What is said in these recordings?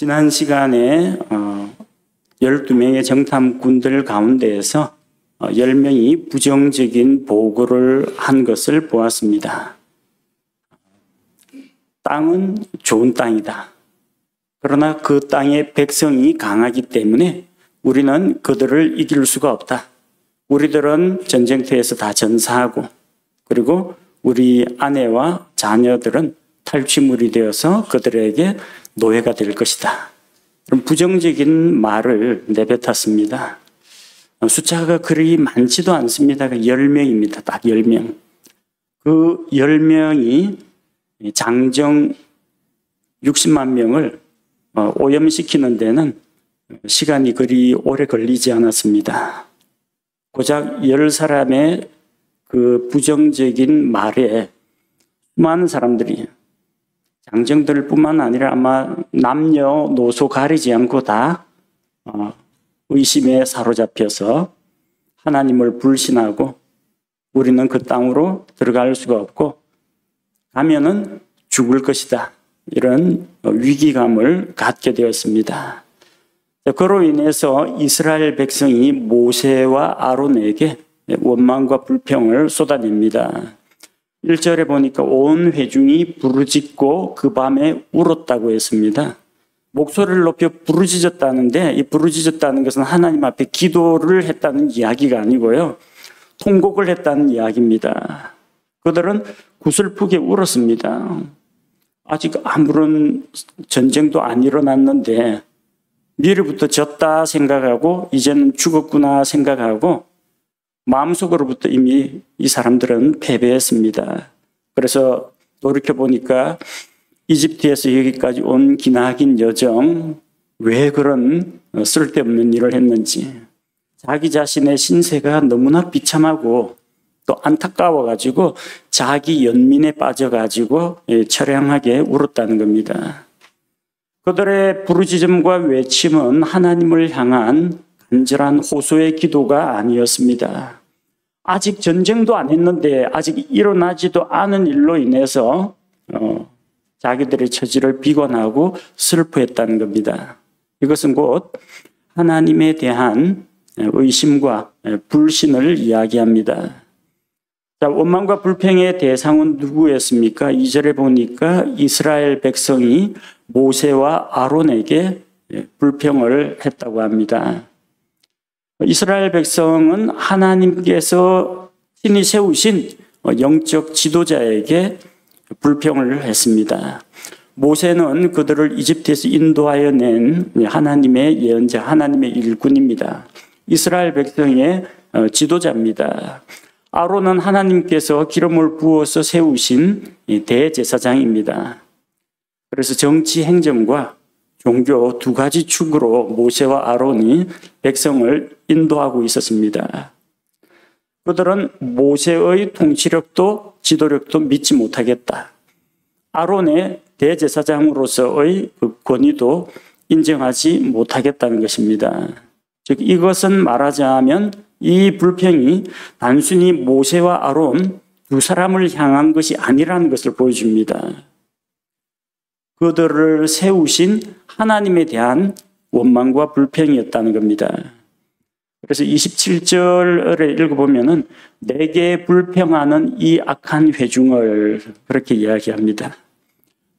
지난 시간에 12명의 정탐꾼들 가운데에서 10명이 부정적인 보고를 한 것을 보았습니다. 땅은 좋은 땅이다. 그러나 그 땅의 백성이 강하기 때문에 우리는 그들을 이길 수가 없다. 우리들은 전쟁터에서 다 전사하고, 그리고 우리 아내와 자녀들은 탈취물이 되어서 그들에게 노예가 될 것이다. 그런 부정적인 말을 내뱉었습니다. 숫자가 그리 많지도 않습니다. 10명입니다. 딱 10명. 그 10명이 장정 60만 명을 오염시키는 데는 시간이 그리 오래 걸리지 않았습니다. 고작 10사람의 그 부정적인 말에 많은 사람들이, 장정들 뿐만 아니라 아마 남녀노소 가리지 않고 다 의심에 사로잡혀서 하나님을 불신하고 우리는 그 땅으로 들어갈 수가 없고 가면은 죽을 것이다. 이런 위기감을 갖게 되었습니다. 그로 인해서 이스라엘 백성이 모세와 아론에게 원망과 불평을 쏟아냅니다. 1절에 보니까 온 회중이 부르짖고 그 밤에 울었다고 했습니다. 목소리를 높여 부르짖었다는데, 이 부르짖었다는 것은 하나님 앞에 기도를 했다는 이야기가 아니고요, 통곡을 했다는 이야기입니다. 그들은 구슬프게 울었습니다. 아직 아무런 전쟁도 안 일어났는데 미리부터 졌다 생각하고 이제는 죽었구나 생각하고 마음속으로부터 이미 이 사람들은 패배했습니다. 그래서 돌이켜보니까 이집트에서 여기까지 온 기나긴 여정, 왜 그런 쓸데없는 일을 했는지, 자기 자신의 신세가 너무나 비참하고 또 안타까워가지고 자기 연민에 빠져가지고 처량하게 울었다는 겁니다. 그들의 부르짖음과 외침은 하나님을 향한 간절한 호소의 기도가 아니었습니다. 아직 전쟁도 안 했는데 아직 일어나지도 않은 일로 인해서 자기들의 처지를 비관하고 슬퍼했다는 겁니다. 이것은 곧 하나님에 대한 의심과 불신을 이야기합니다. 자, 원망과 불평의 대상은 누구였습니까? 2절에 보니까 이스라엘 백성이 모세와 아론에게 불평을 했다고 합니다. 이스라엘 백성은 하나님께서 친히 세우신 영적 지도자에게 불평을 했습니다. 모세는 그들을 이집트에서 인도하여 낸 하나님의 예언자, 하나님의 일꾼입니다. 이스라엘 백성의 지도자입니다. 아론은 하나님께서 기름을 부어서 세우신 대제사장입니다. 그래서 정치, 행정과 종교 두 가지 축으로 모세와 아론이 백성을 인도하고 있었습니다. 그들은 모세의 통치력도 지도력도 믿지 못하겠다. 아론의 대제사장으로서의 그 권위도 인정하지 못하겠다는 것입니다. 즉 이것은 말하자면 이 불평이 단순히 모세와 아론 두 사람을 향한 것이 아니라는 것을 보여줍니다. 그들을 세우신 하나님에 대한 원망과 불평이었다는 겁니다. 그래서 27절을 읽어보면은 내게 불평하는 이 악한 회중을 그렇게 이야기합니다.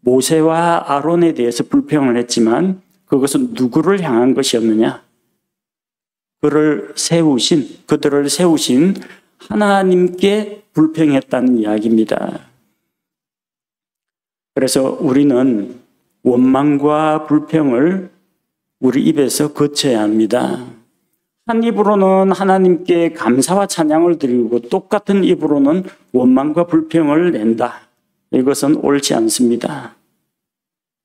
모세와 아론에 대해서 불평을 했지만 그것은 누구를 향한 것이었느냐? 그들을 세우신 하나님께 불평했다는 이야기입니다. 그래서 우리는 원망과 불평을 우리 입에서 거쳐야 합니다. 한 입으로는 하나님께 감사와 찬양을 드리고 똑같은 입으로는 원망과 불평을 낸다. 이것은 옳지 않습니다.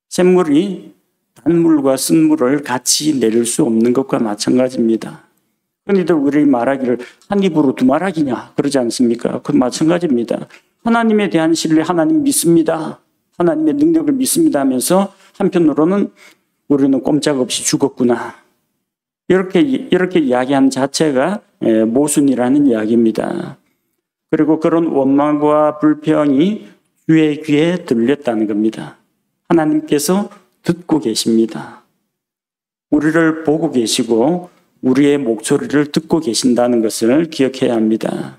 샘물이 단물과 쓴물을 같이 내릴 수 없는 것과 마찬가지입니다. 흔히들 우리 말하기를 한 입으로 두 말하기냐 그러지 않습니까? 그건 마찬가지입니다. 하나님에 대한 신뢰, 하나님 믿습니다. 하나님의 능력을 믿습니다 하면서 한편으로는 우리는 꼼짝없이 죽었구나. 이렇게 이야기하는 자체가 모순이라는 이야기입니다. 그리고 그런 원망과 불평이 주의 귀에 들렸다는 겁니다. 하나님께서 듣고 계십니다. 우리를 보고 계시고 우리의 목소리를 듣고 계신다는 것을 기억해야 합니다.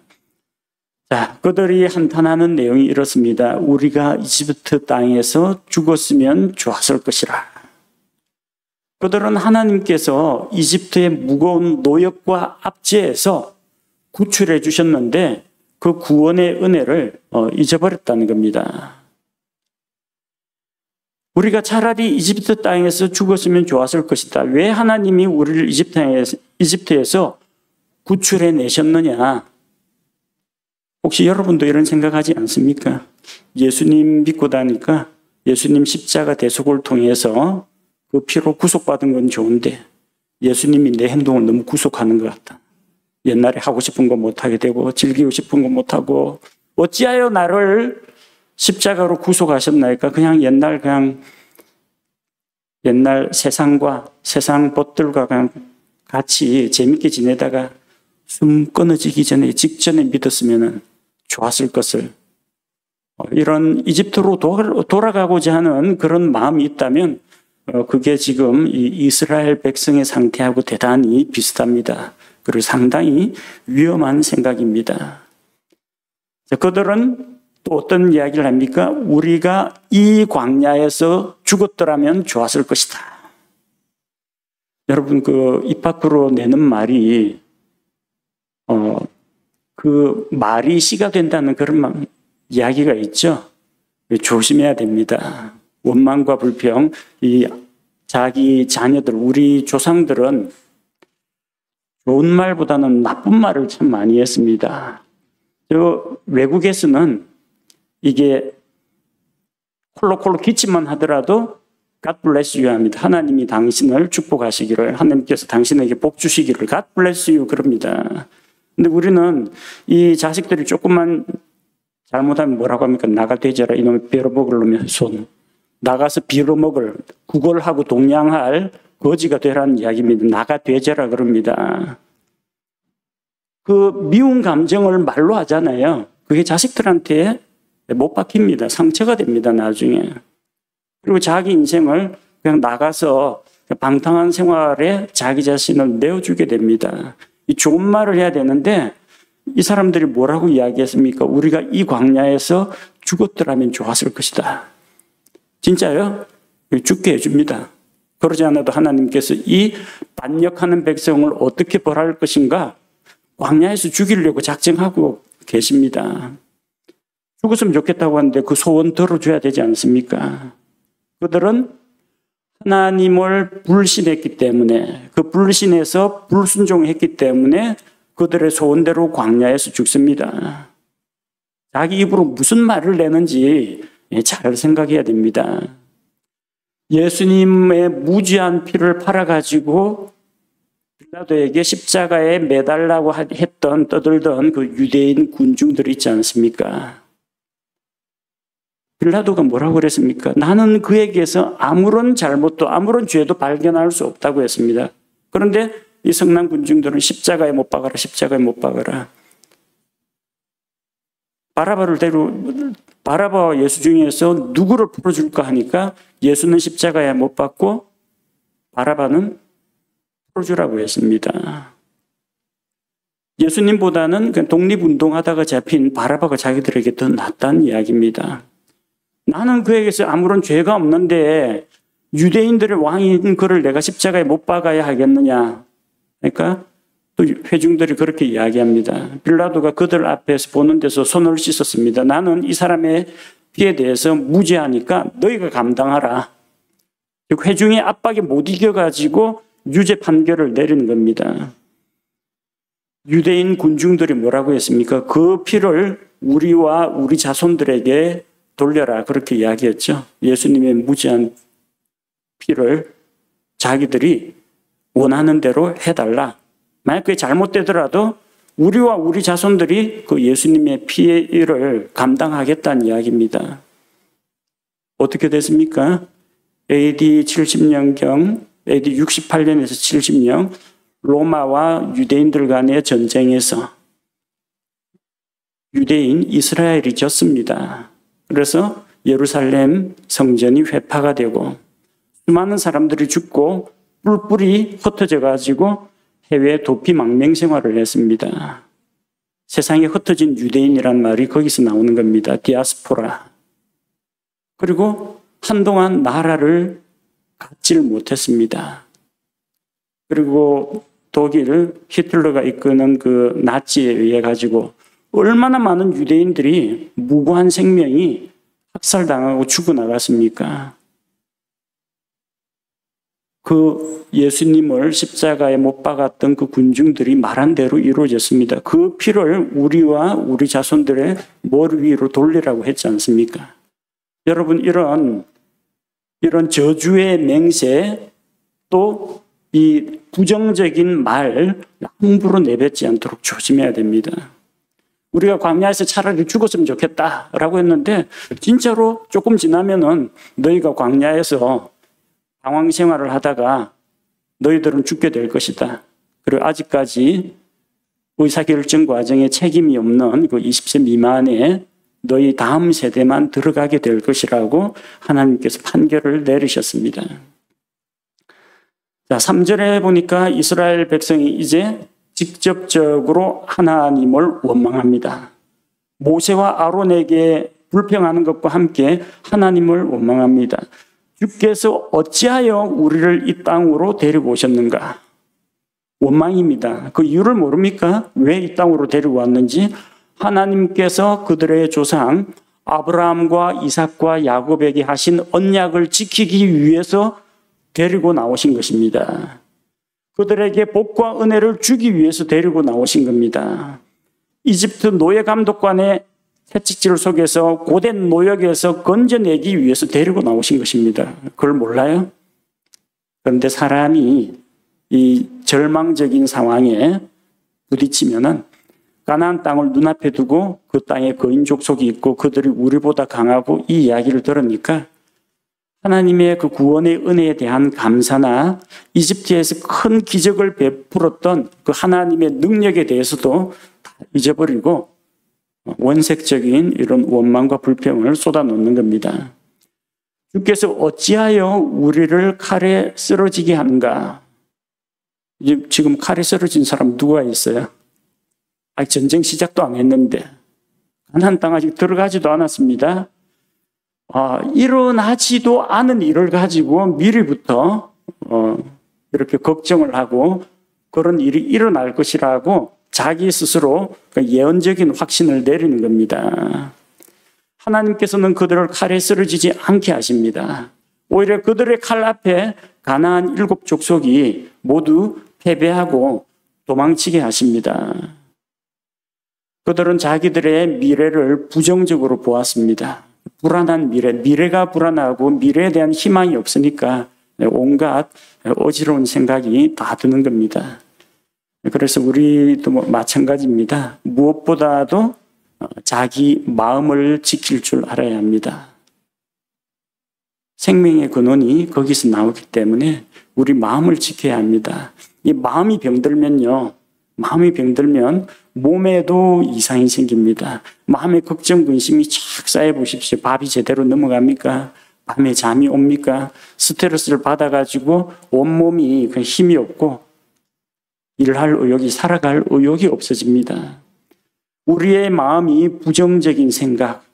자, 그들이 한탄하는 내용이 이렇습니다. 우리가 이집트 땅에서 죽었으면 좋았을 것이라. 그들은 하나님께서 이집트의 무거운 노역과 압제에서 구출해 주셨는데 그 구원의 은혜를 잊어버렸다는 겁니다. 우리가 차라리 이집트 땅에서 죽었으면 좋았을 것이다. 왜 하나님이 우리를 이집트에서 구출해 내셨느냐? 혹시 여러분도 이런 생각하지 않습니까? 예수님 믿고 다니까 예수님 십자가 대속을 통해서 그 피로 구속받은 건 좋은데 예수님이 내 행동을 너무 구속하는 것 같다. 옛날에 하고 싶은 거 못하게 되고 즐기고 싶은 거 못하고 어찌하여 나를 십자가로 구속하셨나이까? 그냥 옛날 세상과 세상 법들과 그냥 같이 재밌게 지내다가 숨 끊어지기 직전에 믿었으면 좋았을 것을. 이런 이집트로 돌아가고자 하는 그런 마음이 있다면 그게 지금 이 이스라엘 백성의 상태하고 대단히 비슷합니다. 그리고 상당히 위험한 생각입니다. 그들은 또 어떤 이야기를 합니까? 우리가 이 광야에서 죽었더라면 좋았을 것이다. 여러분, 입 밖으로 내는 말이, 그 말이 씨가 된다는 그런 이야기가 있죠. 조심해야 됩니다. 원망과 불평, 자기 자녀들, 우리 조상들은 좋은 말보다는 나쁜 말을 참 많이 했습니다. 외국에서는 이게 콜록콜록 기침만 하더라도 God bless you 합니다. 하나님이 당신을 축복하시기를, 하나님께서 당신에게 복 주시기를 God bless you 그럽니다. 근데 우리는 이 자식들이 조금만 잘못하면 뭐라고 합니까? 나가 되져라 이놈의 빌어먹을 놈의 손. 나가서 빌어먹을, 구걸하고 동냥할 거지가 되라는 이야기입니다. 나가 되져라 그럽니다. 그 미운 감정을 말로 하잖아요. 그게 자식들한테 못 박힙니다. 상처가 됩니다, 나중에. 그리고 자기 인생을 그냥 나가서 방탕한 생활에 자기 자신을 내어주게 됩니다. 이 좋은 말을 해야 되는데 이 사람들이 뭐라고 이야기했습니까? 우리가 이 광야에서 죽었더라면 좋았을 것이다. 진짜요? 죽게 해줍니다. 그러지 않아도 하나님께서 이 반역하는 백성을 어떻게 벌할 것인가? 광야에서 죽이려고 작정하고 계십니다. 죽었으면 좋겠다고 하는데 그 소원 들어줘야 되지 않습니까? 그들은 하나님을 불신했기 때문에, 그 불신에서 불순종했기 때문에 그들의 소원대로 광야에서 죽습니다. 자기 입으로 무슨 말을 내는지 잘 생각해야 됩니다. 예수님의 무지한 피를 팔아가지고 빌라도에게 십자가에 매달라고 떠들던 그 유대인 군중들이 있지 않습니까? 빌라도가 뭐라고 그랬습니까? 나는 그에게서 아무런 잘못도 아무런 죄도 발견할 수 없다고 했습니다. 그런데 이 성난 군중들은 십자가에 못 박아라, 십자가에 못 박아라. 바라바와 예수 중에서 누구를 풀어줄까 하니까 예수는 십자가에 못 박고 바라바는 풀어주라고 했습니다. 예수님보다는 독립운동하다가 잡힌 바라바가 자기들에게 더 낫다는 이야기입니다. 나는 그에게서 아무런 죄가 없는데 유대인들의 왕인 그를 내가 십자가에 못 박아야 하겠느냐. 그러니까 또 회중들이 그렇게 이야기합니다. 빌라도가 그들 앞에서 보는 데서 손을 씻었습니다. 나는 이 사람의 피에 대해서 무죄하니까 너희가 감당하라. 회중의 압박에 못 이겨가지고 유죄 판결을 내리는 겁니다. 유대인 군중들이 뭐라고 했습니까? 그 피를 우리와 우리 자손들에게 돌려라. 그렇게 이야기했죠. 예수님의 무죄한 피를 자기들이 원하는 대로 해달라. 만약 그게 잘못되더라도 우리와 우리 자손들이 그 예수님의 피의 일을 감당하겠다는 이야기입니다. 어떻게 됐습니까? AD 70년경, AD 68년에서 70년 로마와 유대인들 간의 전쟁에서 유대인 이스라엘이 졌습니다. 그래서 예루살렘 성전이 회파가 되고 수많은 사람들이 죽고 뿔뿔이 흩어져 가지고 해외 도피 망명 생활을 했습니다. 세상에 흩어진 유대인이란 말이 거기서 나오는 겁니다. 디아스포라. 그리고 한동안 나라를 갖지를 못했습니다. 그리고 독일 히틀러가 이끄는 그 나치에 의해 가지고 얼마나 많은 유대인들이 무고한 생명이 학살당하고 죽어나갔습니까? 그 예수님을 십자가에 못 박았던 그 군중들이 말한 대로 이루어졌습니다. 그 피를 우리와 우리 자손들의 머리 위로 돌리라고 했지 않습니까? 여러분, 이런 저주의 맹세, 또 이 부정적인 말 함부로 내뱉지 않도록 조심해야 됩니다. 우리가 광야에서 차라리 죽었으면 좋겠다라고 했는데 진짜로 조금 지나면은 너희가 광야에서 방황 생활을 하다가 너희들은 죽게 될 것이다. 그리고 아직까지 의사결정 과정에 책임이 없는 그 20세 미만의 너희 다음 세대만 들어가게 될 것이라고 하나님께서 판결을 내리셨습니다. 자, 3절에 보니까 이스라엘 백성이 이제 직접적으로 하나님을 원망합니다. 모세와 아론에게 불평하는 것과 함께 하나님을 원망합니다. 주께서 어찌하여 우리를 이 땅으로 데리고 오셨는가? 원망입니다. 그 이유를 모릅니까? 왜 이 땅으로 데리고 왔는지? 하나님께서 그들의 조상 아브라함과 이삭과 야곱에게 하신 언약을 지키기 위해서 데리고 나오신 것입니다. 그들에게 복과 은혜를 주기 위해서 데리고 나오신 겁니다. 이집트 노예 감독관의 채찍질 속에서 고된 노역에서 건져내기 위해서 데리고 나오신 것입니다. 그걸 몰라요? 그런데 사람이 이 절망적인 상황에 부딪히면은 가나안 땅을 눈앞에 두고 그 땅에 거인 족속이 있고 그들이 우리보다 강하고 이 이야기를 들으니까 하나님의 그 구원의 은혜에 대한 감사나 이집트에서 큰 기적을 베풀었던 그 하나님의 능력에 대해서도 다 잊어버리고 원색적인 이런 원망과 불평을 쏟아놓는 겁니다. 주께서 어찌하여 우리를 칼에 쓰러지게 하는가? 지금 칼에 쓰러진 사람 누가 있어요? 아직 전쟁 시작도 안 했는데 가나안 땅 아직 들어가지도 않았습니다. 일어나지도 않은 일을 가지고 미리부터 이렇게 걱정을 하고 그런 일이 일어날 것이라고 자기 스스로 예언적인 확신을 내리는 겁니다. 하나님께서는 그들을 칼에 쓰러지지 않게 하십니다. 오히려 그들의 칼 앞에 가나안 7 족속이 모두 패배하고 도망치게 하십니다. 그들은 자기들의 미래를 부정적으로 보았습니다. 불안한 미래가 불안하고 미래에 대한 희망이 없으니까 온갖 어지러운 생각이 다 드는 겁니다. 그래서 우리도 마찬가지입니다. 무엇보다도 자기 마음을 지킬 줄 알아야 합니다. 생명의 근원이 거기서 나오기 때문에 우리 마음을 지켜야 합니다. 이 마음이 병들면 몸에도 이상이 생깁니다. 마음의 걱정, 근심이 착 쌓여 보십시오. 밥이 제대로 넘어갑니까? 밤에 잠이 옵니까? 스트레스를 받아가지고 온몸이 힘이 없고 일할 의욕이, 살아갈 의욕이 없어집니다. 우리의 마음이 부정적인 생각,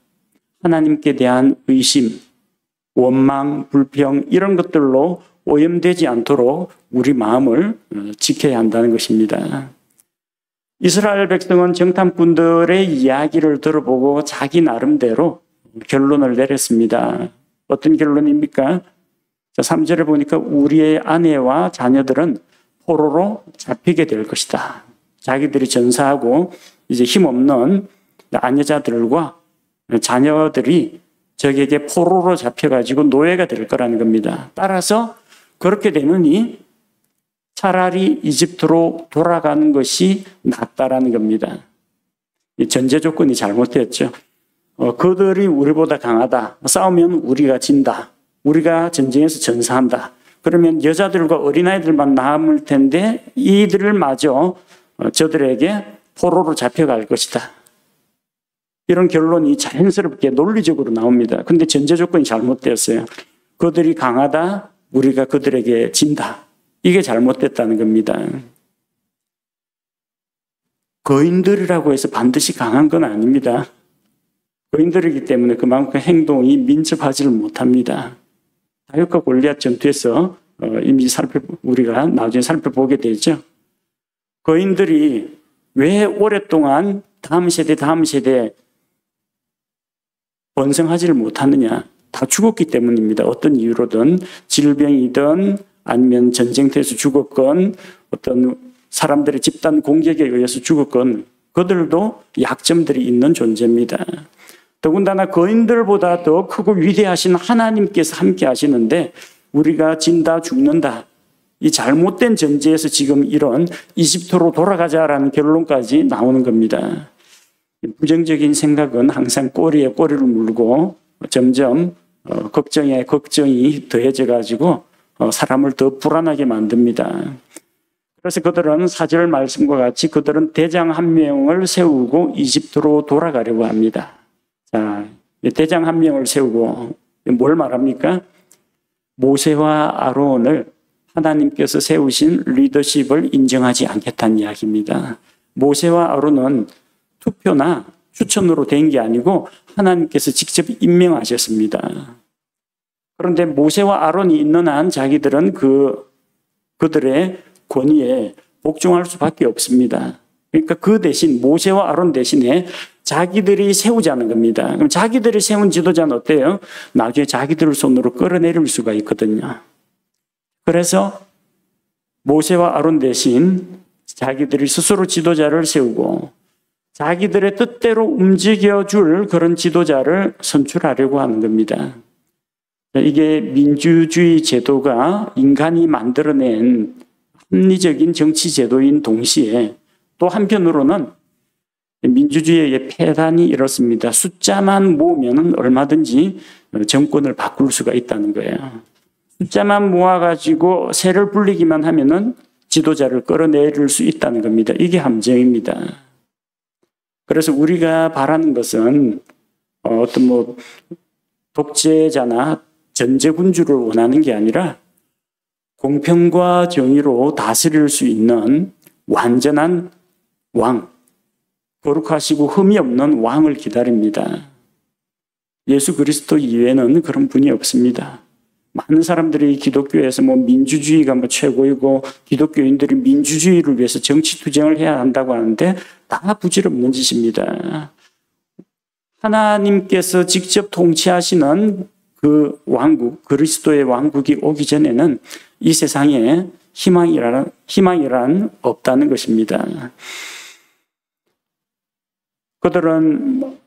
하나님께 대한 의심, 원망, 불평 이런 것들로 오염되지 않도록 우리 마음을 지켜야 한다는 것입니다. 이스라엘 백성은 정탐꾼들의 이야기를 들어보고 자기 나름대로 결론을 내렸습니다. 어떤 결론입니까? 3절에 보니까 우리의 아내와 자녀들은 포로로 잡히게 될 것이다. 자기들이 전사하고 이제 힘없는 아내자들과 자녀들이 적에게 포로로 잡혀가지고 노예가 될 거라는 겁니다. 따라서 그렇게 되느니 차라리 이집트로 돌아가는 것이 낫다라는 겁니다. 이 전제 조건이 잘못됐죠. 그들이 우리보다 강하다. 싸우면 우리가 진다. 우리가 전쟁에서 전사한다. 그러면 여자들과 어린아이들만 남을 텐데 이들을 마저 저들에게 포로로 잡혀갈 것이다. 이런 결론이 자연스럽게 논리적으로 나옵니다. 근데 전제 조건이 잘못되었어요. 그들이 강하다. 우리가 그들에게 진다. 이게 잘못됐다는 겁니다. 거인들이라고 해서 반드시 강한 건 아닙니다. 거인들이기 때문에 그만큼 행동이 민첩하지를 못합니다. 다윗과 골리앗 전투에서 이미 우리가 나중에 살펴보게 되죠. 거인들이 왜 오랫동안 다음 세대 번성하지를 못하느냐? 다 죽었기 때문입니다. 어떤 이유로든 질병이든 아니면 전쟁터에서 죽었건 어떤 사람들의 집단 공격에 의해서 죽었건 그들도 약점들이 있는 존재입니다. 더군다나 거인들보다 더 크고 위대하신 하나님께서 함께 하시는데 우리가 진다 죽는다. 이 잘못된 전제에서 지금 이런 이집트로 돌아가자라는 결론까지 나오는 겁니다. 부정적인 생각은 항상 꼬리에 꼬리를 물고 점점 걱정이 더해져 가지고 사람을 더 불안하게 만듭니다. 그래서 그들은 4절 말씀과 같이 그들은 대장 한 명을 세우고 이집트로 돌아가려고 합니다. 자, 대장 한 명을 세우고 뭘 말합니까? 모세와 아론을 하나님께서 세우신 리더십을 인정하지 않겠다는 이야기입니다. 모세와 아론은 투표나 추천으로 된 게 아니고 하나님께서 직접 임명하셨습니다. 그런데 모세와 아론이 있는 한 자기들은 그들의 권위에 복종할 수밖에 없습니다. 그러니까 그 대신 모세와 아론 대신에 자기들이 세우자는 겁니다. 그럼 자기들이 세운 지도자는 어때요? 나중에 자기들 손으로 끌어내릴 수가 있거든요. 그래서 모세와 아론 대신 자기들이 스스로 지도자를 세우고 자기들의 뜻대로 움직여줄 그런 지도자를 선출하려고 하는 겁니다. 이게 민주주의 제도가 인간이 만들어낸 합리적인 정치 제도인 동시에 또 한편으로는 민주주의의 폐단이 이렇습니다. 숫자만 모으면 얼마든지 정권을 바꿀 수가 있다는 거예요. 숫자만 모아가지고 새를 불리기만 하면은 지도자를 끌어내릴 수 있다는 겁니다. 이게 함정입니다. 그래서 우리가 바라는 것은 어떤 독재자나 전제군주를 원하는 게 아니라 공평과 정의로 다스릴 수 있는 완전한 왕, 거룩하시고 흠이 없는 왕을 기다립니다. 예수 그리스도 이외에는 그런 분이 없습니다. 많은 사람들이 기독교에서 민주주의가 최고이고 기독교인들이 민주주의를 위해서 정치 투쟁을 해야 한다고 하는데 다 부질없는 짓입니다. 하나님께서 직접 통치하시는 그 왕국, 그리스도의 왕국이 오기 전에는 이 세상에 희망이란 없다는 것입니다. 그들은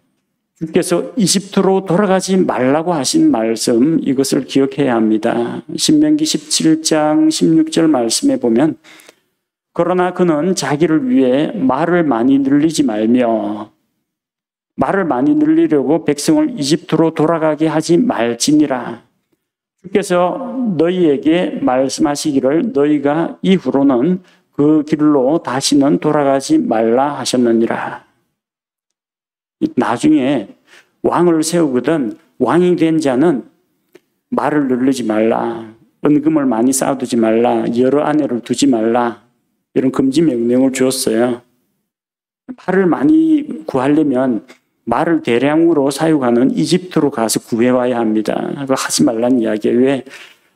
주께서 이집트로 돌아가지 말라고 하신 말씀, 이것을 기억해야 합니다. 신명기 17장 16절 말씀에 보면 그러나 그는 자기를 위해 말을 많이 늘리지 말며 말을 많이 늘리려고 백성을 이집트로 돌아가게 하지 말지니라. 주께서 너희에게 말씀하시기를 너희가 이후로는 그 길로 다시는 돌아가지 말라 하셨느니라. 나중에 왕을 세우거든 왕이 된 자는 말을 늘리지 말라, 은금을 많이 쌓아두지 말라, 여러 아내를 두지 말라, 이런 금지 명령을 주었어요. 말을 많이 구하려면 말을 대량으로 사육하는 이집트로 가서 구해와야 합니다. 그거 하지 말라는 이야기예요. 왜?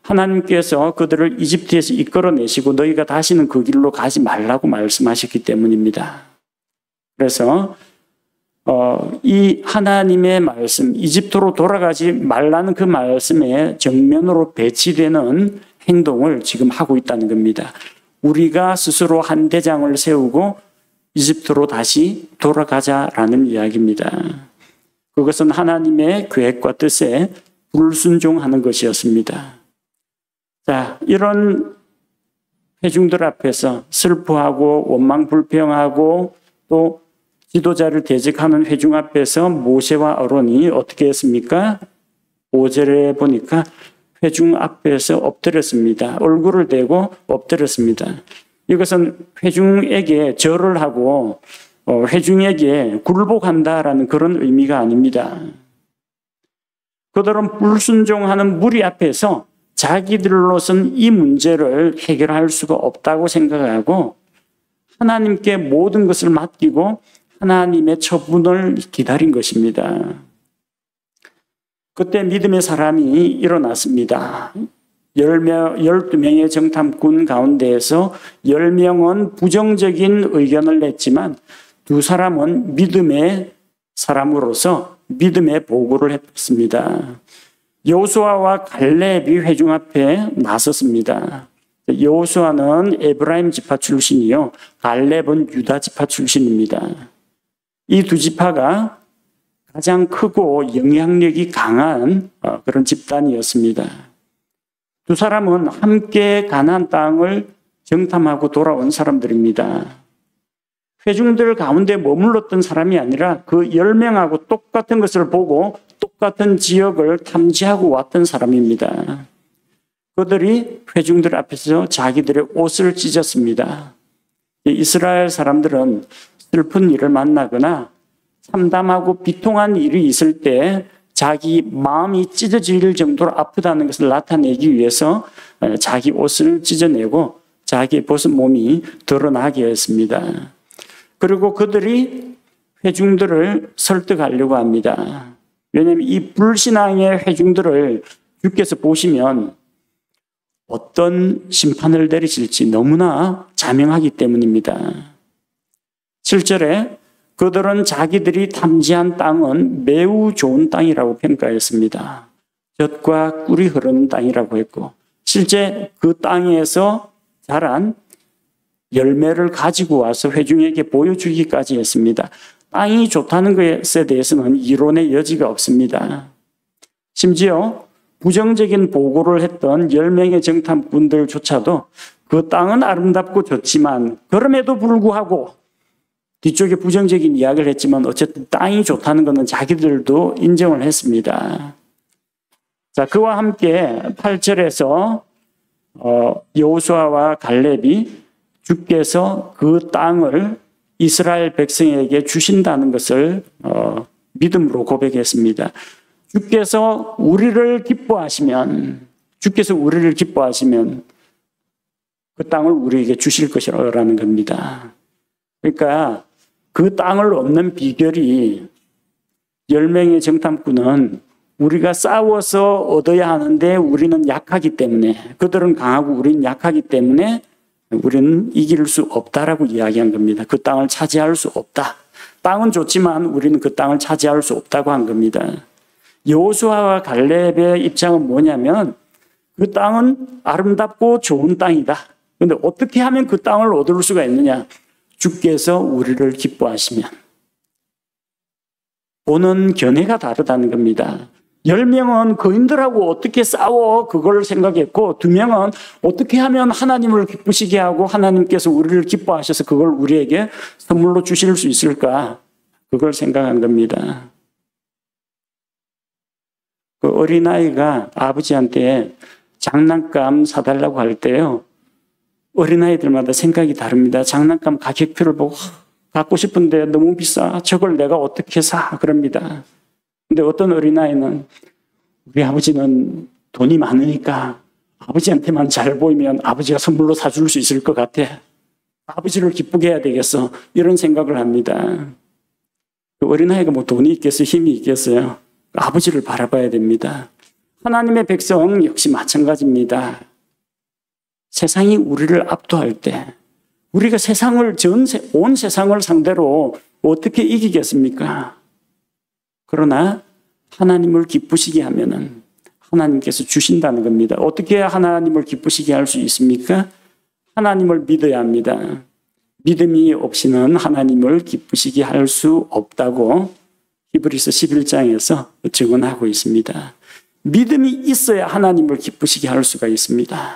하나님께서 그들을 이집트에서 이끌어내시고 너희가 다시는 그 길로 가지 말라고 말씀하셨기 때문입니다. 그래서 이 하나님의 말씀, 이집트로 돌아가지 말라는 그 말씀에 정면으로 배치되는 행동을 지금 하고 있다는 겁니다. 우리가 스스로 한 대장을 세우고 이집트로 다시 돌아가자라는 이야기입니다. 그것은 하나님의 계획과 뜻에 불순종하는 것이었습니다. 자, 이런 회중들 앞에서 슬퍼하고 원망불평하고 또 지도자를 대적하는 회중 앞에서 모세와 아론이 어떻게 했습니까? 5절에 보니까 회중 앞에서 엎드렸습니다. 얼굴을 대고 엎드렸습니다. 이것은 회중에게 절을 하고 회중에게 굴복한다라는 그런 의미가 아닙니다. 그들은 불순종하는 무리 앞에서 자기들로서는 이 문제를 해결할 수가 없다고 생각하고 하나님께 모든 것을 맡기고 하나님의 처분을 기다린 것입니다. 그때 믿음의 사람이 일어났습니다. 12명의 정탐꾼 가운데에서 10명은 부정적인 의견을 냈지만 두 사람은 믿음의 사람으로서 믿음의 보고를 했습니다. 여호수아와 갈렙이 회중 앞에 나섰습니다. 여호수아는 에브라임 지파 출신이요, 갈렙은 유다 지파 출신입니다. 이 두 지파가 가장 크고 영향력이 강한 그런 집단이었습니다. 두 사람은 함께 가나안 땅을 정탐하고 돌아온 사람들입니다. 회중들 가운데 머물렀던 사람이 아니라 그 10명하고 똑같은 것을 보고 똑같은 지역을 탐지하고 왔던 사람입니다. 그들이 회중들 앞에서 자기들의 옷을 찢었습니다. 이스라엘 사람들은 슬픈 일을 만나거나 참담하고 비통한 일이 있을 때 자기 마음이 찢어질 정도로 아프다는 것을 나타내기 위해서 자기 옷을 찢어내고 자기의 벗은 몸이 드러나게 했습니다. 그리고 그들이 회중들을 설득하려고 합니다. 왜냐하면 이 불신앙의 회중들을 주께서 보시면 어떤 심판을 내리실지 너무나 자명하기 때문입니다. 7절에 그들은 자기들이 탐지한 땅은 매우 좋은 땅이라고 평가했습니다. 젖과 꿀이 흐르는 땅이라고 했고 실제 그 땅에서 자란 열매를 가지고 와서 회중에게 보여주기까지 했습니다. 땅이 좋다는 것에 대해서는 이론의 여지가 없습니다. 심지어 부정적인 보고를 했던 10명의 정탐꾼들조차도 그 땅은 아름답고 좋지만 그럼에도 불구하고 뒤쪽에 부정적인 이야기를 했지만 어쨌든 땅이 좋다는 것은 자기들도 인정을 했습니다. 자, 그와 함께 8절에서 여호수아와 갈렙이 주께서 그 땅을 이스라엘 백성에게 주신다는 것을 믿음으로 고백했습니다. 주께서 우리를 기뻐하시면 그 땅을 우리에게 주실 것이라는 겁니다. 그러니까 그 땅을 얻는 비결이 10명의 정탐꾼은 우리가 싸워서 얻어야 하는데 우리는 약하기 때문에, 그들은 강하고 우리는 약하기 때문에 우리는 이길 수 없다라고 이야기한 겁니다. 그 땅을 차지할 수 없다. 땅은 좋지만 우리는 그 땅을 차지할 수 없다고 한 겁니다. 여호수아와 갈렙의 입장은 뭐냐면 그 땅은 아름답고 좋은 땅이다. 그런데 어떻게 하면 그 땅을 얻을 수가 있느냐? 주께서 우리를 기뻐하시면. 보는 견해가 다르다는 겁니다. 10명은 거인들하고 어떻게 싸워 그걸 생각했고 2명은 어떻게 하면 하나님을 기쁘시게 하고 하나님께서 우리를 기뻐하셔서 그걸 우리에게 선물로 주실 수 있을까? 그걸 생각한 겁니다. 그 어린아이가 아버지한테 장난감 사달라고 할 때요, 어린아이들마다 생각이 다릅니다. 장난감 가격표를 보고 갖고 싶은데 너무 비싸. 저걸 내가 어떻게 사? 그럽니다. 근데 어떤 어린아이는 우리 아버지는 돈이 많으니까 아버지한테만 잘 보이면 아버지가 선물로 사줄 수 있을 것 같아. 아버지를 기쁘게 해야 되겠어. 이런 생각을 합니다. 그 어린아이가 뭐 돈이 있겠어요? 힘이 있겠어요? 아버지를 바라봐야 됩니다. 하나님의 백성 역시 마찬가지입니다. 세상이 우리를 압도할 때 우리가 온 세상을 상대로 어떻게 이기겠습니까? 그러나 하나님을 기쁘시게 하면은 하나님께서 주신다는 겁니다. 어떻게 해야 하나님을 기쁘시게 할 수 있습니까? 하나님을 믿어야 합니다. 믿음이 없이는 하나님을 기쁘시게 할 수 없다고 히브리서 11장에서 증언하고 있습니다. 믿음이 있어야 하나님을 기쁘시게 할 수가 있습니다.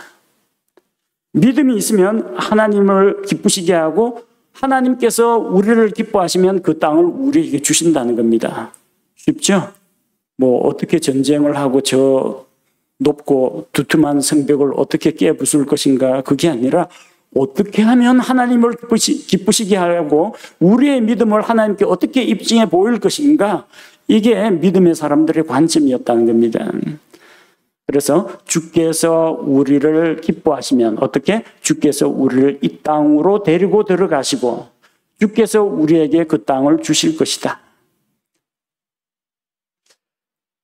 믿음이 있으면 하나님을 기쁘시게 하고 하나님께서 우리를 기뻐하시면 그 땅을 우리에게 주신다는 겁니다. 쉽죠? 뭐 어떻게 전쟁을 하고 저 높고 두툼한 성벽을 어떻게 깨부술 것인가, 그게 아니라 어떻게 하면 하나님을 기쁘시게 하고 우리의 믿음을 하나님께 어떻게 입증해 보일 것인가, 이게 믿음의 사람들의 관점이었다는 겁니다. 그래서 주께서 우리를 기뻐하시면 어떻게? 주께서 우리를 이 땅으로 데리고 들어가시고 주께서 우리에게 그 땅을 주실 것이다.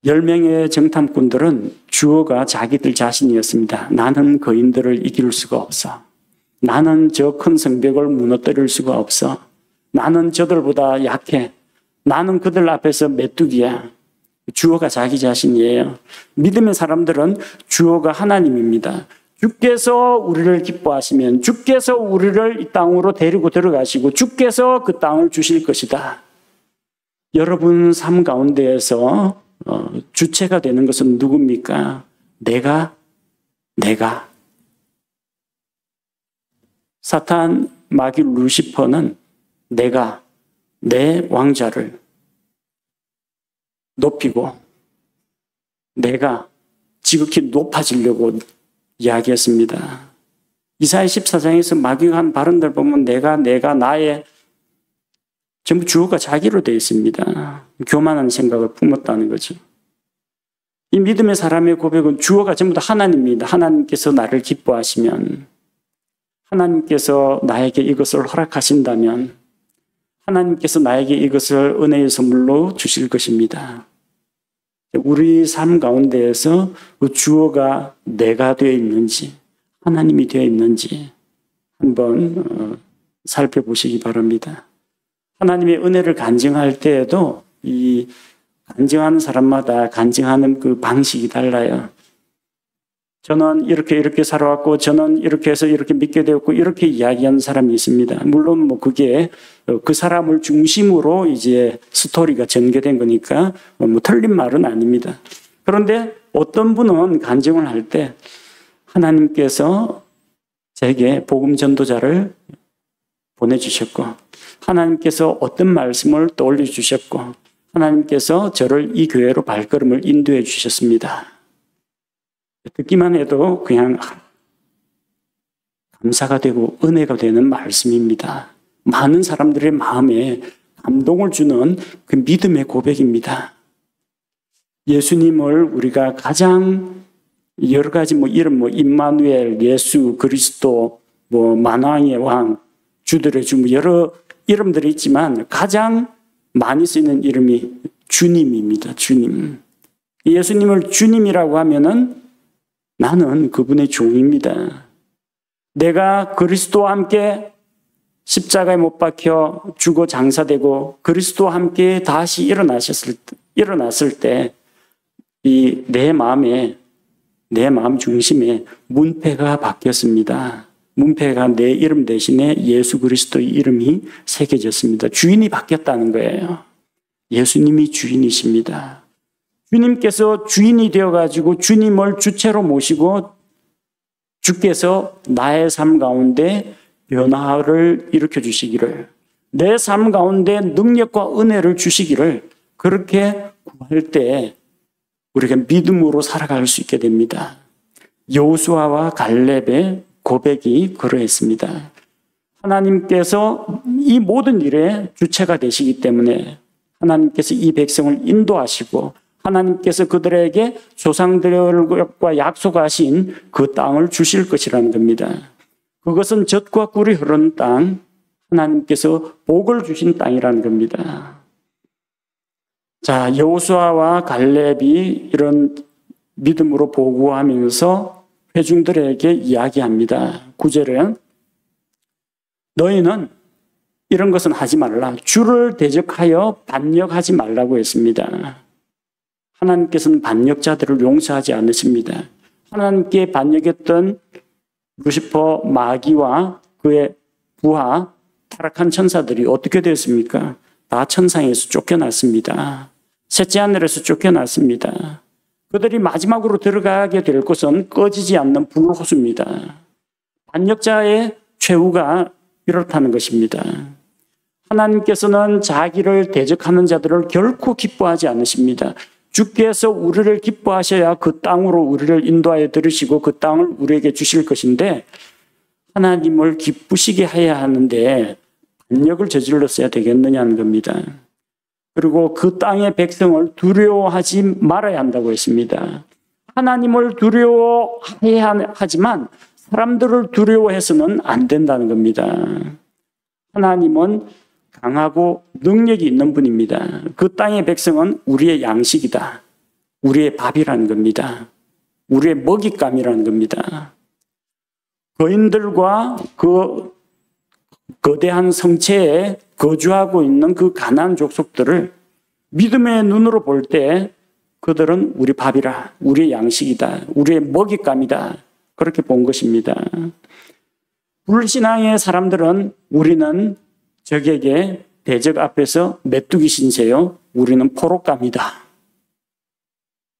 10명의 정탐꾼들은 주어가 자기들 자신이었습니다. 나는 거인들을 이길 수가 없어. 나는 저 큰 성벽을 무너뜨릴 수가 없어. 나는 저들보다 약해. 나는 그들 앞에서 메뚜기야. 주어가 자기 자신이에요. 믿음의 사람들은 주어가 하나님입니다. 주께서 우리를 기뻐하시면 주께서 우리를 이 땅으로 데리고 들어가시고 주께서 그 땅을 주실 것이다. 여러분 삶 가운데에서 주체가 되는 것은 누굽니까? 내가. 사탄 마귀 루시퍼는 내가 내 왕좌를 높이고 내가 지극히 높아지려고 이야기했습니다. 이사야 14장에서 마귀가 한 발언들 보면 내가 나의 전부 주어가 자기로 되어 있습니다. 교만한 생각을 품었다는 거죠. 이 믿음의 사람의 고백은 주어가 전부 다 하나님입니다. 하나님께서 나를 기뻐하시면, 하나님께서 나에게 이것을 허락하신다면, 하나님께서 나에게 이것을 은혜의 선물로 주실 것입니다. 우리 삶 가운데에서 그 주어가 내가 되어 있는지, 하나님이 되어 있는지 한번 살펴보시기 바랍니다. 하나님의 은혜를 간증할 때에도 이 간증하는 사람마다 간증하는 그 방식이 달라요. 저는 이렇게 살아왔고, 저는 이렇게 해서 이렇게 믿게 되었고, 이렇게 이야기하는 사람이 있습니다. 물론 뭐 그게 그 사람을 중심으로 이제 스토리가 전개된 거니까 뭐 틀린 말은 아닙니다. 그런데 어떤 분은 간증을 할 때 하나님께서 제게 복음 전도자를 보내주셨고, 하나님께서 어떤 말씀을 떠올려 주셨고, 하나님께서 저를 이 교회로 발걸음을 인도해 주셨습니다. 듣기만 해도 그냥 감사가 되고 은혜가 되는 말씀입니다. 많은 사람들의 마음에 감동을 주는 그 믿음의 고백입니다. 예수님을 우리가 가장 여러 가지 이름 임마누엘, 예수, 그리스도, 만왕의 왕, 주들의 주 여러 이름들이 있지만 가장 많이 쓰이는 이름이 주님입니다. 주님. 예수님을 주님이라고 하면은 나는 그분의 종입니다. 내가 그리스도와 함께 십자가에 못 박혀 죽어 장사되고 그리스도와 함께 다시 일어났을 때 이 내 마음 중심에 문패가 바뀌었습니다. 문패가 내 이름 대신에 예수 그리스도의 이름이 새겨졌습니다. 주인이 바뀌었다는 거예요. 예수님이 주인이십니다. 주님께서 주인이 되어가지고 주님을 주체로 모시고 주께서 나의 삶 가운데 변화를 일으켜 주시기를, 내 삶 가운데 능력과 은혜를 주시기를, 그렇게 구할 때 우리가 믿음으로 살아갈 수 있게 됩니다. 여호수아와 갈렙의 고백이 그러했습니다. 하나님께서 이 모든 일에 주체가 되시기 때문에 하나님께서 이 백성을 인도하시고 하나님께서 그들에게 조상들과 약속하신 그 땅을 주실 것이라는 겁니다. 그것은 젖과 꿀이 흐르는 땅, 하나님께서 복을 주신 땅이라는 겁니다. 자, 여호수아와 갈렙이 이런 믿음으로 보고하면서 회중들에게 이야기합니다. 9절에 너희는 이런 것은 하지 말라. 주를 대적하여 반역하지 말라고 했습니다. 하나님께서는 반역자들을 용서하지 않으십니다. 하나님께 반역했던 루시퍼 마귀와 그의 부하 타락한 천사들이 어떻게 되었습니까? 다 천상에서 쫓겨났습니다. 셋째 하늘에서 쫓겨났습니다. 그들이 마지막으로 들어가게 될 곳은 꺼지지 않는 불호수입니다. 반역자의 최후가 이렇다는 것입니다. 하나님께서는 자기를 대적하는 자들을 결코 기뻐하지 않으십니다. 주께서 우리를 기뻐하셔야 그 땅으로 우리를 인도하여 들으시고 그 땅을 우리에게 주실 것인데, 하나님을 기쁘시게 해야 하는데 반역을 저질렀어야 되겠느냐는 겁니다. 그리고 그 땅의 백성을 두려워하지 말아야 한다고 했습니다. 하나님을 두려워해야 하지만 사람들을 두려워해서는 안 된다는 겁니다. 하나님은 강하고 능력이 있는 분입니다. 그 땅의 백성은 우리의 양식이다. 우리의 밥이라는 겁니다. 우리의 먹잇감이라는 겁니다. 거인들과 그 거대한 성체에 거주하고 있는 그 가나안 족속들을 믿음의 눈으로 볼 때 그들은 우리 밥이라, 우리의 양식이다, 우리의 먹잇감이다. 그렇게 본 것입니다. 불신앙의 사람들은 우리는 적에게 대적 앞에서 메뚜기 신세요. 우리는 포록감이다.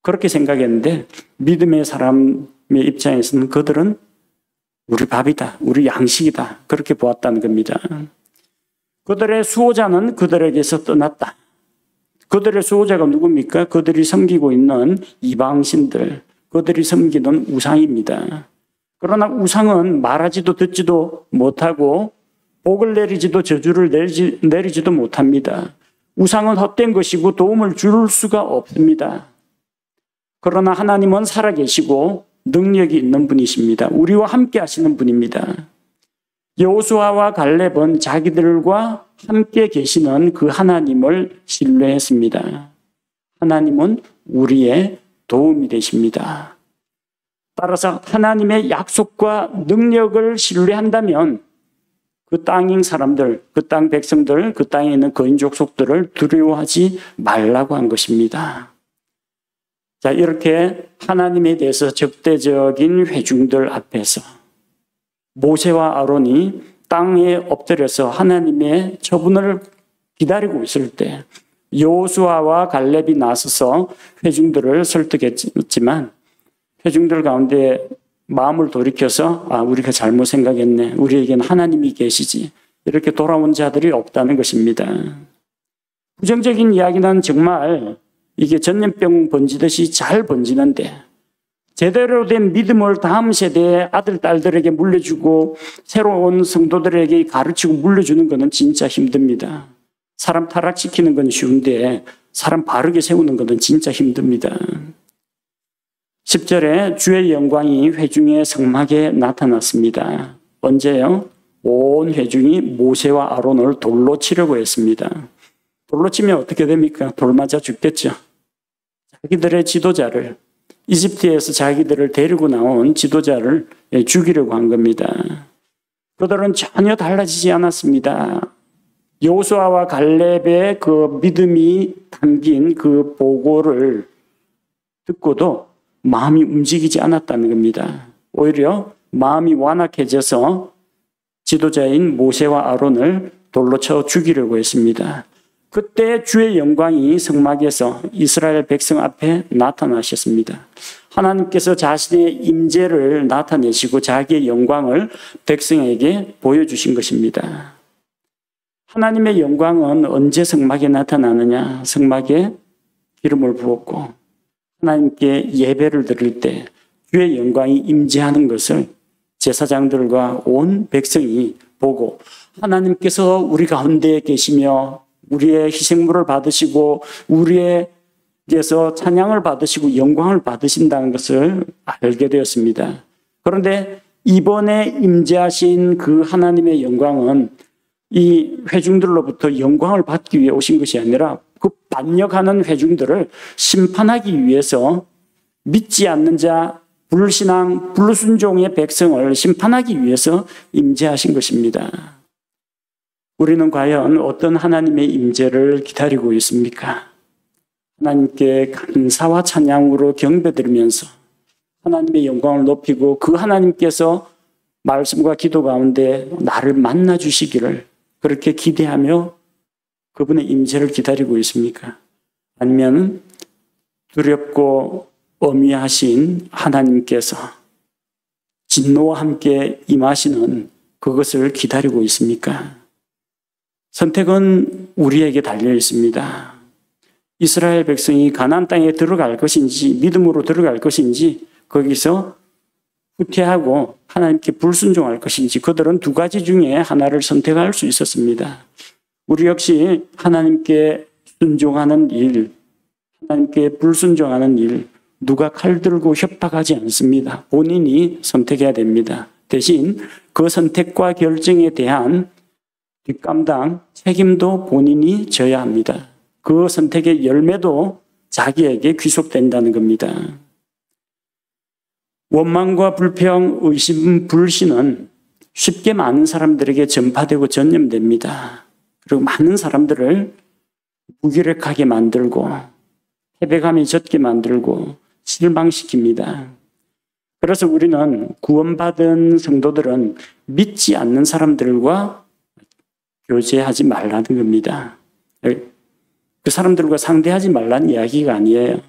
그렇게 생각했는데 믿음의 사람의 입장에서는 그들은 우리 밥이다. 우리 양식이다. 그렇게 보았다는 겁니다. 그들의 수호자는 그들에게서 떠났다. 그들의 수호자가 누굽니까? 그들이 섬기고 있는 이방신들, 그들이 섬기는 우상입니다. 그러나 우상은 말하지도 듣지도 못하고 복을 내리지도 저주를 내리지도 못합니다. 우상은 헛된 것이고 도움을 줄 수가 없습니다. 그러나 하나님은 살아계시고 능력이 있는 분이십니다. 우리와 함께 하시는 분입니다. 여호수아와 갈렙은 자기들과 함께 계시는 그 하나님을 신뢰했습니다. 하나님은 우리의 도움이 되십니다. 따라서 하나님의 약속과 능력을 신뢰한다면 그 땅인 사람들, 그 땅 백성들, 그 땅에 있는 거인 족속들을 두려워하지 말라고 한 것입니다. 자, 이렇게 하나님에 대해서 적대적인 회중들 앞에서 모세와 아론이 땅에 엎드려서 하나님의 처분을 기다리고 있을 때 여호수아와 갈렙이 나서서 회중들을 설득했지만 회중들 가운데 마음을 돌이켜서 우리가 잘못 생각했네. 우리에게는 하나님이 계시지. 이렇게 돌아온 자들이 없다는 것입니다. 부정적인 이야기는 정말 이게 전염병 번지듯이 잘 번지는데 제대로 된 믿음을 다음 세대의 아들, 딸들에게 물려주고 새로운 성도들에게 가르치고 물려주는 것은 진짜 힘듭니다. 사람 타락시키는 건 쉬운데 사람 바르게 세우는 것은 진짜 힘듭니다. 10절에 주의 영광이 회중의 성막에 나타났습니다. 언제요? 온 회중이 모세와 아론을 돌로 치려고 했습니다. 돌로 치면 어떻게 됩니까? 돌 맞아 죽겠죠. 자기들의 지도자를, 이집트에서 자기들을 데리고 나온 지도자를 죽이려고 한 겁니다. 그들은 전혀 달라지지 않았습니다. 여호수아와 갈렙의 그 믿음이 담긴 그 보고를 듣고도 마음이 움직이지 않았다는 겁니다. 오히려 마음이 완악해져서 지도자인 모세와 아론을 돌로 쳐 죽이려고 했습니다. 그때 주의 영광이 성막에서 이스라엘 백성 앞에 나타나셨습니다. 하나님께서 자신의 임재를 나타내시고 자기의 영광을 백성에게 보여주신 것입니다. 하나님의 영광은 언제 성막에 나타나느냐? 성막에 기름을 부었고 하나님께 예배를 드릴 때 주의 영광이 임재하는 것을 제사장들과 온 백성이 보고 하나님께서 우리 가운데 계시며 우리의 희생물을 받으시고 우리에게서 찬양을 받으시고 영광을 받으신다는 것을 알게 되었습니다. 그런데 이번에 임재하신 그 하나님의 영광은 이 회중들로부터 영광을 받기 위해 오신 것이 아니라 그 반역하는 회중들을 심판하기 위해서 믿지 않는 자, 불신앙, 불순종의 백성을 심판하기 위해서 임재하신 것입니다. 우리는 과연 어떤 하나님의 임재를 기다리고 있습니까? 하나님께 감사와 찬양으로 경배드리면서 하나님의 영광을 높이고 그 하나님께서 말씀과 기도 가운데 나를 만나 주시기를 그렇게 기대하며 그분의 임재를 기다리고 있습니까? 아니면 두렵고 엄위하신 하나님께서 진노와 함께 임하시는 그것을 기다리고 있습니까? 선택은 우리에게 달려 있습니다. 이스라엘 백성이 가나안 땅에 들어갈 것인지 믿음으로 들어갈 것인지 거기서 후퇴하고 하나님께 불순종할 것인지 그들은 두 가지 중에 하나를 선택할 수 있었습니다. 우리 역시 하나님께 순종하는 일, 하나님께 불순종하는 일, 누가 칼 들고 협박하지 않습니다. 본인이 선택해야 됩니다. 대신 그 선택과 결정에 대한 뒷감당, 책임도 본인이 져야 합니다. 그 선택의 열매도 자기에게 귀속된다는 겁니다. 원망과 불평, 의심, 불신은 쉽게 많은 사람들에게 전파되고 전염됩니다. 그리고 많은 사람들을 무기력하게 만들고 패배감이 젖게 만들고 실망시킵니다. 그래서 우리는 구원받은 성도들은 믿지 않는 사람들과 교제하지 말라는 겁니다. 그 사람들과 상대하지 말라는 이야기가 아니에요.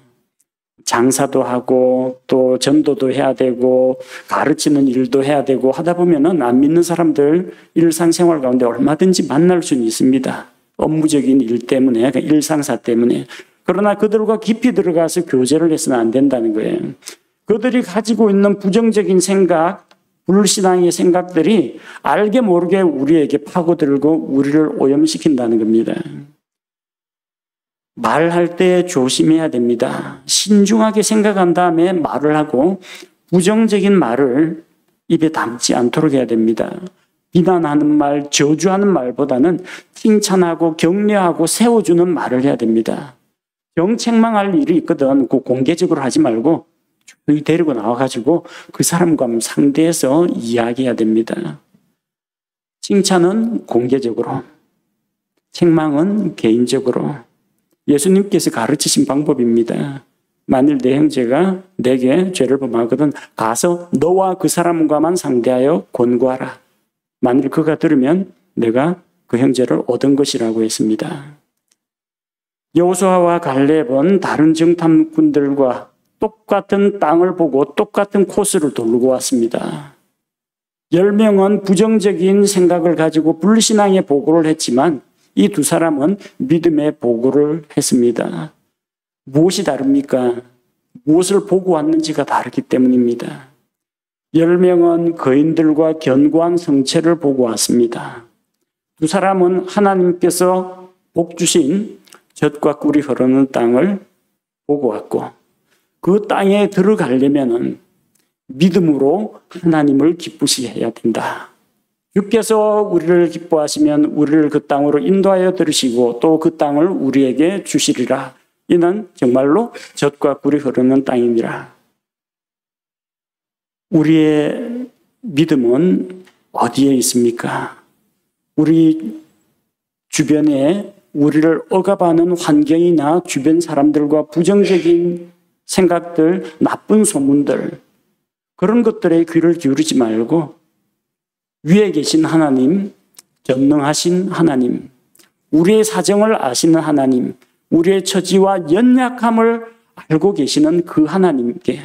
장사도 하고 또 전도도 해야 되고 가르치는 일도 해야 되고 하다 보면은 안 믿는 사람들 일상생활 가운데 얼마든지 만날 수는 있습니다. 업무적인 일 때문에, 일상사 때문에. 그러나 그들과 깊이 들어가서 교제를 해서는 안 된다는 거예요. 그들이 가지고 있는 부정적인 생각, 불신앙의 생각들이 알게 모르게 우리에게 파고들고 우리를 오염시킨다는 겁니다. 말할 때 조심해야 됩니다. 신중하게 생각한 다음에 말을 하고 부정적인 말을 입에 담지 않도록 해야 됩니다. 비난하는 말, 저주하는 말보다는 칭찬하고 격려하고 세워주는 말을 해야 됩니다. 정책망할 일이 있거든. 그 공개적으로 하지 말고 조용히 데리고 나와가지고 그 사람과 상대해서 이야기해야 됩니다. 칭찬은 공개적으로, 책망은 개인적으로. 예수님께서 가르치신 방법입니다. 만일 내 형제가 내게 죄를 범하거든 가서 너와 그 사람과만 상대하여 권고하라. 만일 그가 들으면 내가 그 형제를 얻은 것이라고 했습니다. 여호수아와 갈렙은 다른 정탐꾼들과 똑같은 땅을 보고 똑같은 코스를 돌고 왔습니다. 10명은 부정적인 생각을 가지고 불신앙의 보고를 했지만 이 두 사람은 믿음의 보고를 했습니다. 무엇이 다릅니까? 무엇을 보고 왔는지가 다르기 때문입니다. 10명은 거인들과 견고한 성체를 보고 왔습니다. 두 사람은 하나님께서 복 주신 젖과 꿀이 흐르는 땅을 보고 왔고 그 땅에 들어가려면 믿음으로 하나님을 기쁘시게 해야 된다. 주께서 우리를 기뻐하시면 우리를 그 땅으로 인도하여 들으시고 또 그 땅을 우리에게 주시리라. 이는 정말로 젖과 꿀이 흐르는 땅이니라. 우리의 믿음은 어디에 있습니까? 우리 주변에 우리를 억압하는 환경이나 주변 사람들과 부정적인 생각들, 나쁜 소문들, 그런 것들에 귀를 기울이지 말고 위에 계신 하나님, 전능하신 하나님, 우리의 사정을 아시는 하나님, 우리의 처지와 연약함을 알고 계시는 그 하나님께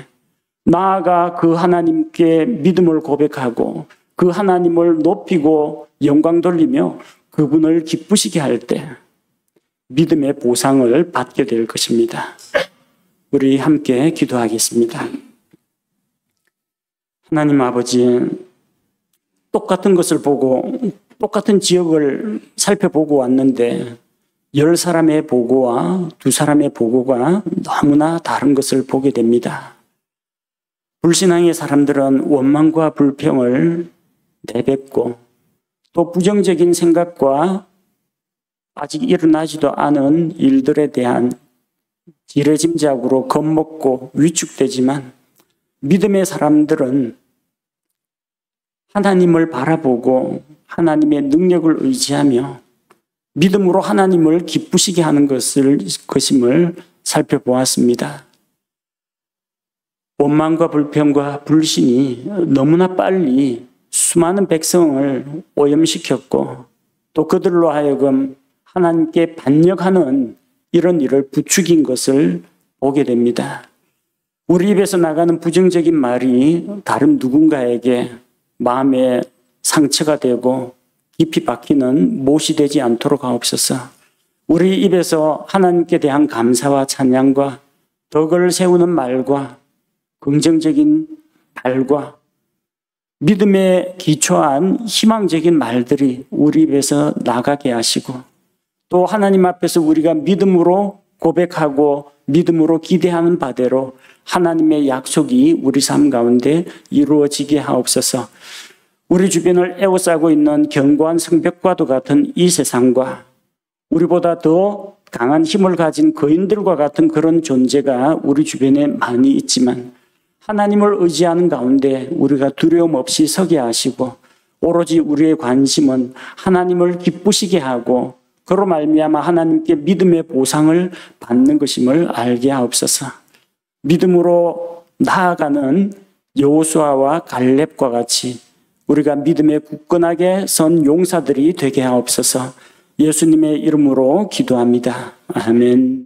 나아가 그 하나님께 믿음을 고백하고 그 하나님을 높이고 영광 돌리며 그분을 기쁘시게 할 때 믿음의 보상을 받게 될 것입니다. 우리 함께 기도하겠습니다. 하나님 아버지, 똑같은 것을 보고 똑같은 지역을 살펴보고 왔는데 10사람의 보고와 2사람의 보고가 너무나 다른 것을 보게 됩니다. 불신앙의 사람들은 원망과 불평을 내뱉고 또 부정적인 생각과 아직 일어나지도 않은 일들에 대한 지레짐작으로 겁먹고 위축되지만 믿음의 사람들은 하나님을 바라보고 하나님의 능력을 의지하며 믿음으로 하나님을 기쁘시게 하는 것임을 살펴보았습니다. 원망과 불평과 불신이 너무나 빨리 수많은 백성을 오염시켰고 또 그들로 하여금 하나님께 반역하는 이런 일을 부추긴 것을 보게 됩니다. 우리 입에서 나가는 부정적인 말이 다른 누군가에게 마음에 상처가 되고 깊이 박히는 못이 되지 않도록 하옵소서. 우리 입에서 하나님께 대한 감사와 찬양과 덕을 세우는 말과 긍정적인 말과 믿음에 기초한 희망적인 말들이 우리 입에서 나가게 하시고 또 하나님 앞에서 우리가 믿음으로 고백하고 믿음으로 기대하는 바대로 하나님의 약속이 우리 삶 가운데 이루어지게 하옵소서. 우리 주변을 에워싸고 있는 견고한 성벽과도 같은 이 세상과 우리보다 더 강한 힘을 가진 거인들과 같은 그런 존재가 우리 주변에 많이 있지만 하나님을 의지하는 가운데 우리가 두려움 없이 서게 하시고 오로지 우리의 관심은 하나님을 기쁘시게 하고 그로 말미암아 하나님께 믿음의 보상을 받는 것임을 알게 하옵소서. 믿음으로 나아가는 여호수아와 갈렙과 같이 우리가 믿음에 굳건하게 선 용사들이 되게 하옵소서. 예수님의 이름으로 기도합니다. 아멘.